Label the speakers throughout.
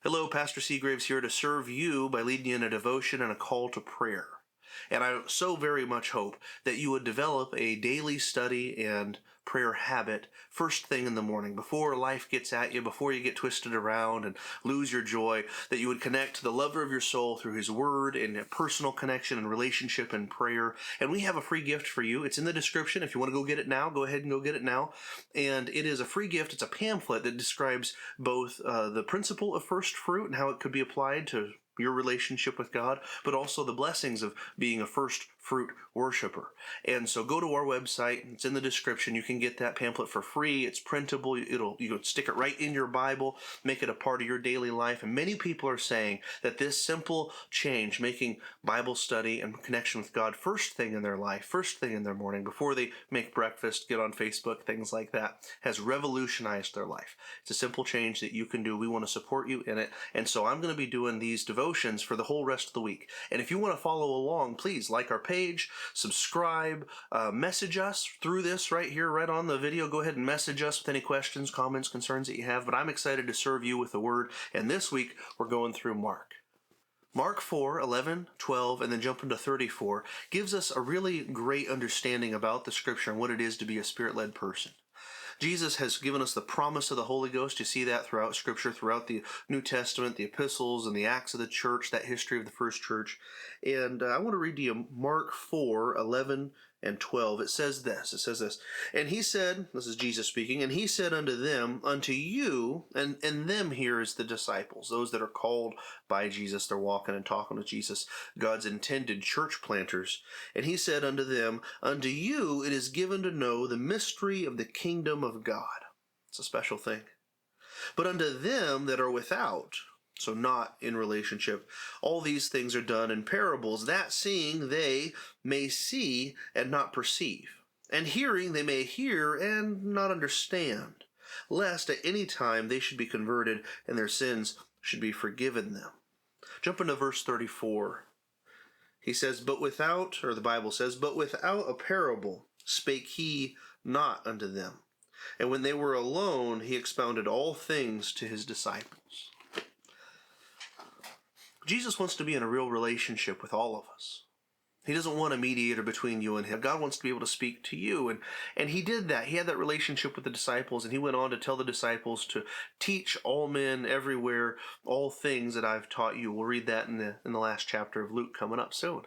Speaker 1: Hello, Pastor Seagraves here to serve you by leading you in a devotion and a call to prayer. And I so very much hope that you would develop a daily study and prayer habit first thing in the morning, before life gets at you, before you get twisted around and lose your joy, that you would connect to the lover of your soul through his word and a personal connection and relationship and prayer. And we have a free gift for you. It's in the description. If you want to go get it now, go ahead and go get it now. And it is a free gift. It's a pamphlet that describes both the principle of first fruit and how it could be applied to your relationship with God, but also the blessings of being a first fruit worshiper. And so go to our website. It's in the description. You can get that pamphlet for free. It's printable. You can stick it right in your Bible, make it a part of your daily life. And many people are saying that this simple change, making Bible study and connection with God first thing in their life, first thing in their morning, before they make breakfast, get on Facebook, things like that, has revolutionized their life. It's a simple change that you can do. We want to support you in it. And so I'm going to be doing these devotions for the whole rest of the week. And if you want to follow along, please like our page, subscribe, message us through this right here, right on the video. Go ahead and message us with any questions, comments, concerns that you have. But I'm excited to serve you with the word. And this week, we're going through Mark. Mark 4, 11, 12, and then jumping to 34 gives us a really great understanding about the scripture and what it is to be a spirit-led person. Jesus has given us the promise of the Holy Ghost. You see that throughout Scripture, throughout the New Testament, the epistles, and the Acts of the church, that history of the first church. And I want to read to you Mark 4, 11, and 12. It says this, and he said, this is Jesus speaking, and he said unto them, unto you, and them here is the disciples, those that are called by Jesus, they're walking and talking with Jesus, God's intended church planters. And he said unto them, unto you it is given to know the mystery of the kingdom of God. It's a special thing. But unto them that are without, so not in relationship, all these things are done in parables, that seeing they may see and not perceive, and hearing they may hear and not understand, lest at any time they should be converted and their sins should be forgiven them. Jump into verse 34. He says, the Bible says, but without a parable spake he not unto them. And when they were alone, he expounded all things to his disciples. Jesus wants to be in a real relationship with all of us. He doesn't want a mediator between you and him. God wants to be able to speak to you. And he did that. He had that relationship with the disciples, and he went on to tell the disciples to teach all men everywhere all things that I've taught you. We'll read that in the last chapter of Luke coming up soon.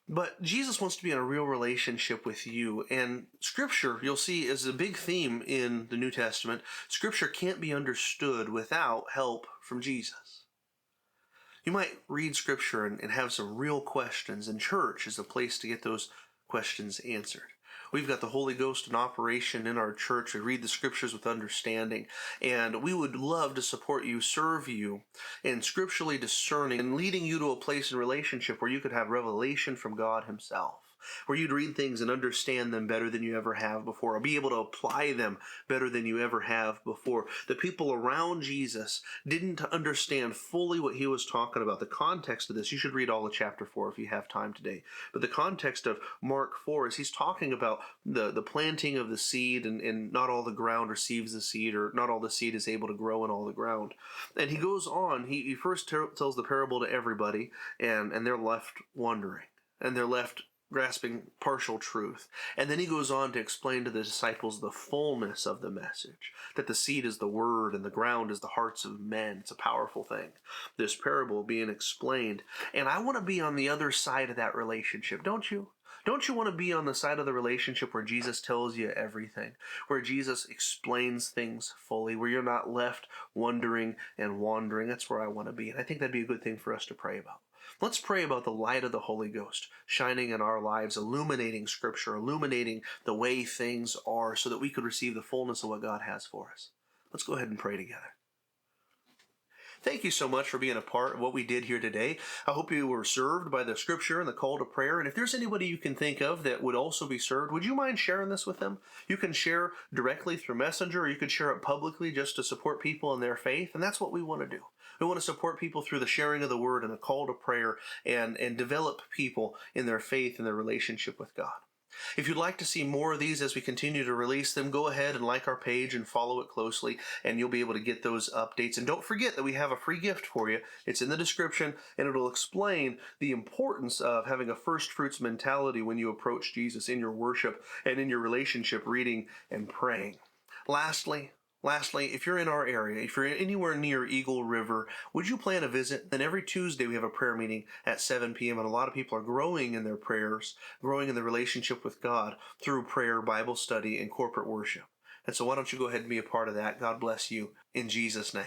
Speaker 1: But Jesus wants to be in a real relationship with you. And Scripture, you'll see, is a big theme in the New Testament. Scripture can't be understood without help from Jesus. You might read Scripture and have some real questions, and church is the place to get those questions answered. We've got the Holy Ghost in operation in our church. We read the Scriptures with understanding, and we would love to support you, serve you in scripturally discerning and leading you to a place in relationship where you could have revelation from God himself, where you'd read things and understand them better than you ever have before, or be able to apply them better than you ever have before. The people around Jesus didn't understand fully what he was talking about. The context of this, you should read all of chapter 4 if you have time today. But the context of Mark 4 is he's talking about the planting of the seed, and not all the ground receives the seed, or not all the seed is able to grow in all the ground. And he goes on, he first tells the parable to everybody, and they're left wondering, and they're left grasping partial truth. And then he goes on to explain to the disciples the fullness of the message, that the seed is the word and the ground is the hearts of men. It's a powerful thing, this parable being explained. And I want to be on the other side of that relationship, don't you? Don't you want to be on the side of the relationship where Jesus tells you everything, where Jesus explains things fully, where you're not left wondering and wandering? That's where I want to be. And I think that'd be a good thing for us to pray about. Let's pray about the light of the Holy Ghost shining in our lives, illuminating Scripture, illuminating the way things are, so that we could receive the fullness of what God has for us. Let's go ahead and pray together. Thank you so much for being a part of what we did here today. I hope you were served by the Scripture and the call to prayer. And if there's anybody you can think of that would also be served, would you mind sharing this with them? You can share directly through Messenger, or you could share it publicly just to support people in their faith. And that's what we want to do. We want to support people through the sharing of the word and a call to prayer, and develop people in their faith and their relationship with God. If you'd like to see more of these as we continue to release them, go ahead and like our page and follow it closely, and you'll be able to get those updates. And don't forget that we have a free gift for you. It's in the description, and it'll explain the importance of having a first fruits mentality when you approach Jesus in your worship and in your relationship, reading and praying. Lastly, if you're in our area, if you're anywhere near Eagle River, would you plan a visit? Then every Tuesday we have a prayer meeting at 7 p.m. and a lot of people are growing in their prayers, growing in their relationship with God through prayer, Bible study, and corporate worship. And so why don't you go ahead and be a part of that? God bless you in Jesus' name.